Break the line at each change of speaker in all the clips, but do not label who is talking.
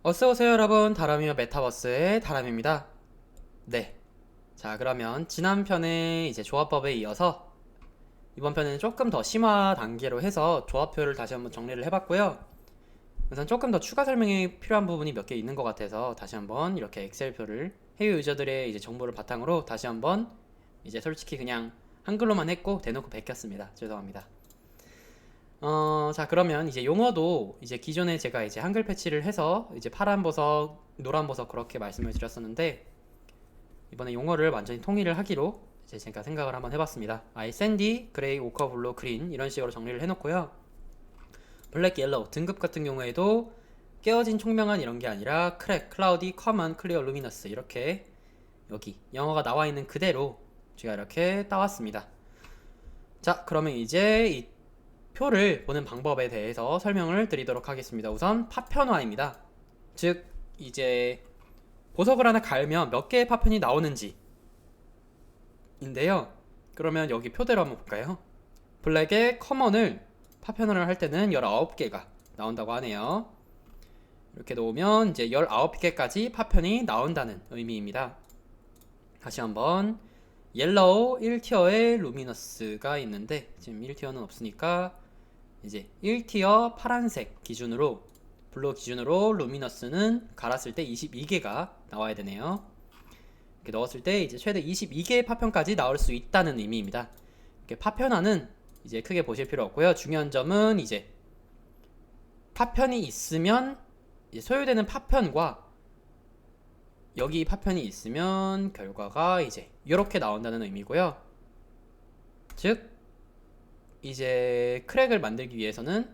어서오세요 여러분, 다람이와 메타버스의 다람입니다. 네, 자 그러면 지난 편에 이제 조합법에 이어서 이번 편에는 조금 더 심화 단계로 해서 조합표를 다시 한번 정리를 해봤고요. 우선 조금 더 추가 설명이 필요한 부분이 몇 개 있는 것 같아서 다시 한번 이렇게 엑셀표를 해외 유저들의 이제 정보를 바탕으로 다시 한번 이제 솔직히 그냥 한글로만 했고 대놓고 베꼈습니다. 죄송합니다. 자, 그러면 이제 용어도 이제 기존에 제가 이제 한글 패치를 해서 이제 파란 보석, 노란 보석 그렇게 말씀을 드렸었는데, 이번에 용어를 완전히 통일을 하기로 이제 제가 생각을 한번 해봤습니다. 아예 샌디, 그레이, 오커, 블루, 그린 이런 식으로 정리를 해놓고요. 블랙, 옐로우 등급 같은 경우에도 깨어진, 총명한 이런 게 아니라 크랙, 클라우디, 커먼, 클리어, 루미너스 이렇게 여기 영어가 나와 있는 그대로 제가 이렇게 따왔습니다. 자, 그러면 이제 이 표를 보는 방법에 대해서 설명을 드리도록 하겠습니다. 우선 파편화입니다. 즉 이제 보석을 하나 갈면 몇 개의 파편이 나오는지 인데요. 그러면 여기 표대로 한번 볼까요? 블랙의 커먼을 파편화를 할 때는 19개가 나온다고 하네요. 이렇게 놓으면 이제 19개까지 파편이 나온다는 의미입니다. 다시 한번 옐로우 1티어의 루미너스가 있는데 지금 1티어는 없으니까 이제 1티어 파란색 기준으로 블루 기준으로 루미너스는 갈았을 때 22개가 나와야 되네요. 이렇게 넣었을 때 이제 최대 22개의 파편까지 나올 수 있다는 의미입니다. 이렇게 파편화는 이제 크게 보실 필요 없고요. 중요한 점은 이제 파편이 있으면 이제 소요되는 파편과 여기 파편이 있으면 결과가 이제 이렇게 나온다는 의미고요. 즉 이제 크랙을 만들기 위해서는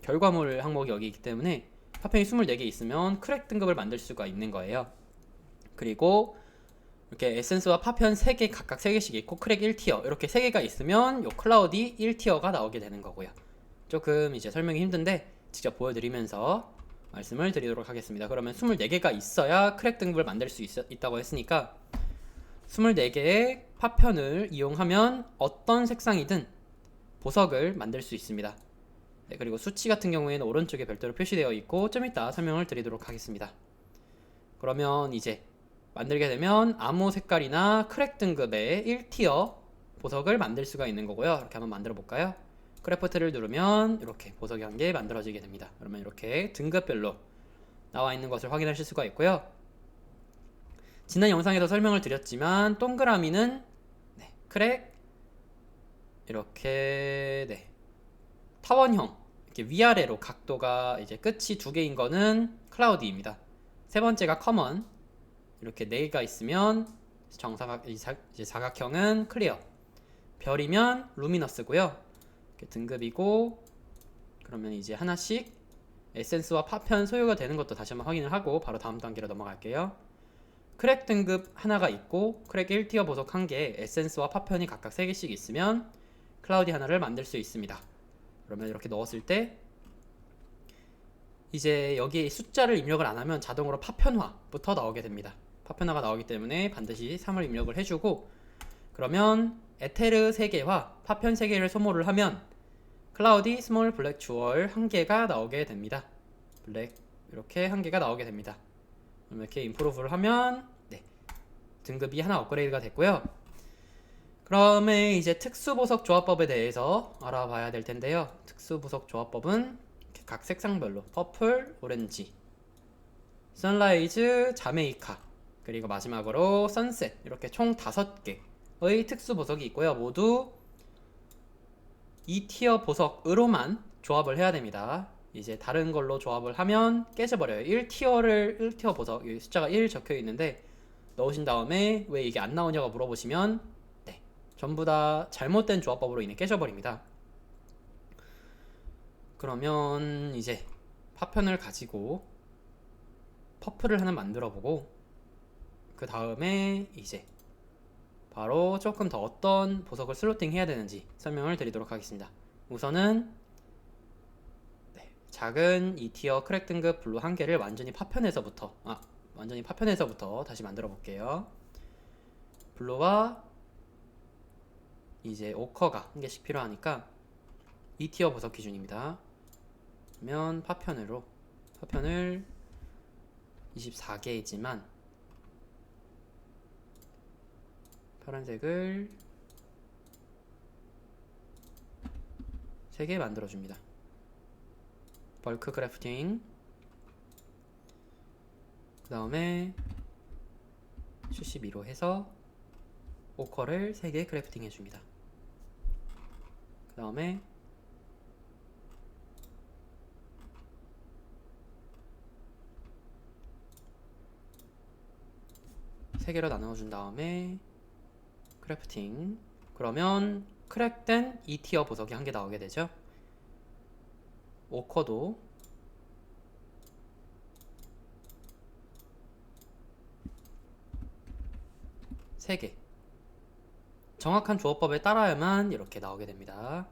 결과물 항목이 여기 있기 때문에 파편이 24개 있으면 크랙 등급을 만들 수가 있는 거예요. 그리고 이렇게 에센스와 파편 3개 각각 3개씩 있고 크랙 1티어 이렇게 3개가 있으면 요 클라우디 1티어가 나오게 되는 거고요. 조금 이제 설명이 힘든데 직접 보여드리면서 말씀을 드리도록 하겠습니다. 그러면 24개가 있어야 크랙 등급을 만들 수 있다고 했으니까 24개의 파편을 이용하면 어떤 색상이든 보석을 만들 수 있습니다. 네, 그리고 수치 같은 경우에는 오른쪽에 별도로 표시되어 있고 좀 이따 설명을 드리도록 하겠습니다. 그러면 이제 만들게 되면 암호 색깔이나 크랙 등급의 1티어 보석을 만들 수가 있는 거고요. 이렇게 한번 만들어 볼까요? 크래프트를 누르면 이렇게 보석이 한 개 만들어지게 됩니다. 그러면 이렇게 등급별로 나와 있는 것을 확인하실 수가 있고요. 지난 영상에서 설명을 드렸지만 동그라미는 네, 크랙 이렇게 네, 타원형 이렇게 위아래로 각도가 이제 끝이 2개인 거는 클라우디입니다. 세 번째가 커먼 이렇게 4개가 있으면 이제 사각형은 클리어 별이면 루미너스고요. 이렇게 등급이고 그러면 이제 하나씩 에센스와 파편 소요가 되는 것도 다시 한번 확인을 하고 바로 다음 단계로 넘어갈게요. 크랙 등급 하나가 있고 크랙 1티어 보석 1개 에센스와 파편이 각각 3개씩 있으면 클라우디 하나를 만들 수 있습니다. 그러면 이렇게 넣었을 때 이제 여기에 숫자를 입력을 안 하면 자동으로 파편화부터 나오게 됩니다. 파편화가 나오기 때문에 반드시 3을 입력을 해주고 그러면 에테르 3개와 파편 3개를 소모를 하면 클라우디 스몰 블랙 주얼 1개가 나오게 됩니다. 블랙 이렇게 1개가 나오게 됩니다. 그럼 이렇게 임프로브를 하면 네, 등급이 하나 업그레이드가 됐고요. 그러면 이제 특수보석 조합법에 대해서 알아봐야 될 텐데요. 특수보석 조합법은 각 색상별로 퍼플, 오렌지, 선라이즈, 자메이카 그리고 마지막으로 선셋 이렇게 총 5개의 특수보석이 있고요. 모두 2티어 보석으로만 조합을 해야 됩니다. 이제 다른 걸로 조합을 하면 깨져버려요. 1티어 보석 여기 숫자가 1 적혀 있는데 넣으신 다음에 왜 이게 안 나오냐고 물어보시면 네, 전부 다 잘못된 조합법으로 인해 깨져버립니다. 그러면 이제 파편을 가지고 퍼플을 하나 만들어 보고 그 다음에 이제 바로 조금 더 어떤 보석을 슬로팅 해야 되는지 설명을 드리도록 하겠습니다. 우선은 네, 작은 2티어 크랙 등급 블루 1개를 완전히 파편에서부터 다시 만들어 볼게요. 블루와 이제 오커가 1개씩 필요하니까 2티어 보석 기준입니다. 그러면 파편을 24개이지만 파란색을 3개 만들어줍니다. 벌크 크래프팅, 그 다음에 72로 해서 오커를 3개 크래프팅 해줍니다. 그 다음에 세 개로 나눠준 다음에 크래프팅. 그러면 크랙된 2티어 보석이 한 개 나오게 되죠. 오커도 3개. 정확한 조합법에 따라야만 이렇게 나오게 됩니다.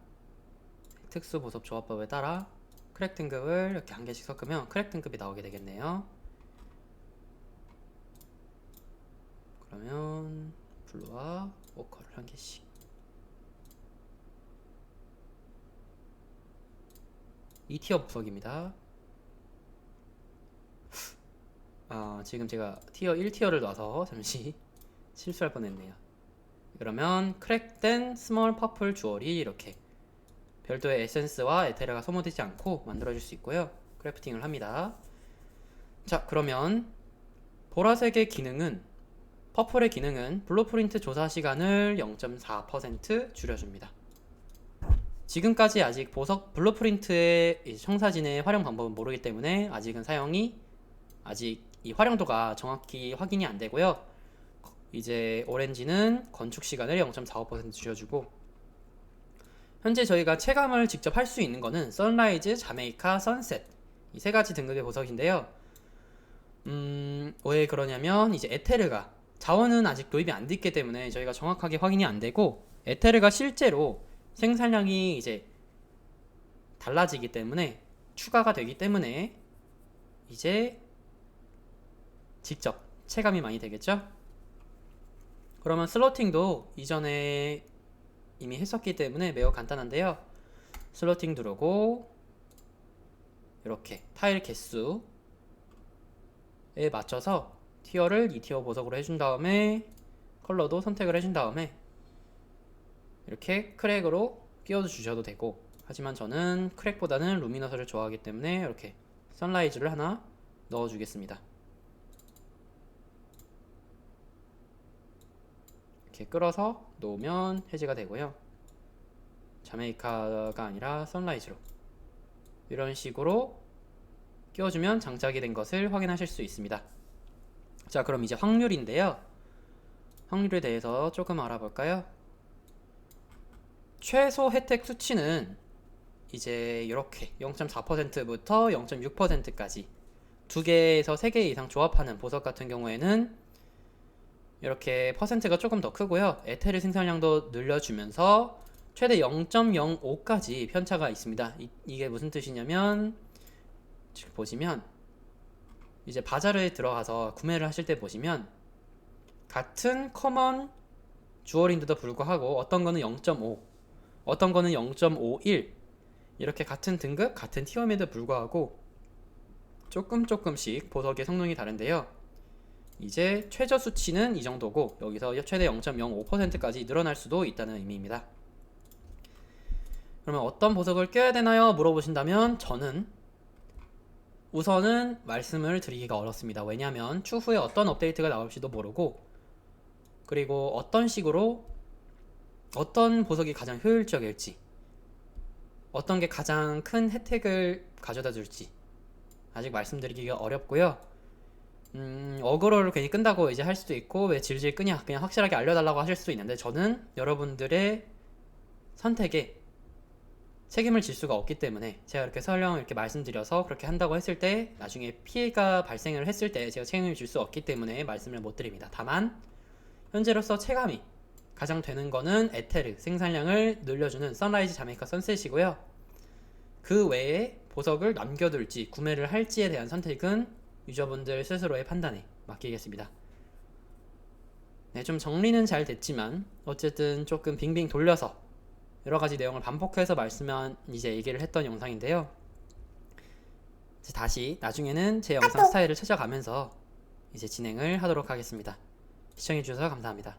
특수 보석 조합법에 따라 크랙 등급을 이렇게 한 개씩 섞으면 크랙 등급이 나오게 되겠네요. 그러면 블루와 오커를 한 개씩. 이 티어 보석입니다. 지금 제가 티어 1티어를 놔서 잠시 실수할 뻔했네요. 그러면 크랙된 스몰 퍼플 주얼이 이렇게 별도의 에센스와 에테르가 소모되지 않고 만들어질 수 있고요. 크래프팅을 합니다. 자, 그러면 보라색의 기능은, 퍼플의 기능은 블루프린트 조사 시간을 0.4% 줄여줍니다. 지금까지 아직 보석 블루프린트의 청사진의 활용 방법은 모르기 때문에 아직은 아직 이 활용도가 정확히 확인이 안 되고요. 이제 오렌지는 건축 시간을 0.45% 줄여주고, 현재 저희가 체감을 직접 할 수 있는 거는 선라이즈, 자메이카, 선셋 이 3가지 등급의 보석인데요. 왜 그러냐면 이제 에테르가 자원은 아직 도입이 안 됐기 때문에 저희가 정확하게 확인이 안 되고, 에테르가 실제로 생산량이 이제 달라지기 때문에, 추가가 되기 때문에 이제 직접 체감이 많이 되겠죠. 그러면 슬로팅도 이전에 이미 했었기 때문에 매우 간단한데요. 슬로팅 누르고 이렇게 타일 개수에 맞춰서 티어를 2티어 보석으로 해준 다음에 컬러도 선택을 해준 다음에 이렇게 크랙으로 끼워 주셔도 되고, 하지만 저는 크랙보다는 루미너스를 좋아하기 때문에 이렇게 선라이즈를 하나 넣어 주겠습니다. 이렇게 끌어서 놓으면 해제가 되고요. 자메이카가 아니라 선라이즈로 이런 식으로 끼워주면 장착이 된 것을 확인하실 수 있습니다. 자, 그럼 이제 확률인데요. 확률에 대해서 조금 알아볼까요? 최소 혜택 수치는 이제 이렇게 0.4%부터 0.6%까지 2개에서 3개 이상 조합하는 보석 같은 경우에는 이렇게 퍼센트가 조금 더 크고요. 에테르 생산량도 늘려주면서 최대 0.05까지 편차가 있습니다. 이게 무슨 뜻이냐면, 지금 보시면 이제 바자르에 들어가서 구매를 하실 때 보시면 같은 커먼 주얼인데도 불구하고 어떤 거는 0.5, 어떤 거는 0.51 이렇게 같은 등급, 같은 티어임에도 불구하고 조금씩 보석의 성능이 다른데요. 이제 최저 수치는 이 정도고 여기서 최대 0.05%까지 늘어날 수도 있다는 의미입니다. 그러면 어떤 보석을 껴야 되나요? 물어보신다면 저는 우선은 말씀을 드리기가 어렵습니다. 왜냐하면 추후에 어떤 업데이트가 나올지도 모르고, 그리고 어떤 식으로 어떤 보석이 가장 효율적일지, 어떤 게 가장 큰 혜택을 가져다 줄지 아직 말씀드리기가 어렵고요. 어그로를 괜히 끈다고 이제 할 수도 있고, 왜 질질 끄냐, 그냥 확실하게 알려달라고 하실 수도 있는데, 저는 여러분들의 선택에 책임을 질 수가 없기 때문에 제가 이렇게 설령 이렇게 말씀드려서 그렇게 한다고 했을 때 나중에 피해가 발생을 했을 때 제가 책임을 질 수 없기 때문에 말씀을 못 드립니다. 다만 현재로서 체감이 가장 되는 거는 에테르 생산량을 늘려주는 선라이즈, 자메이카, 선셋이고요. 그 외에 보석을 남겨둘지 구매를 할지에 대한 선택은 유저분들 스스로의 판단에 맡기겠습니다. 네, 좀 정리는 잘 됐지만 어쨌든 조금 빙빙 돌려서 여러가지 내용을 반복해서 이제 얘기를 했던 영상인데요. 이제 다시 나중에는 제 영상 스타일을 찾아가면서 이제 진행을 하도록 하겠습니다. 시청해주셔서 감사합니다.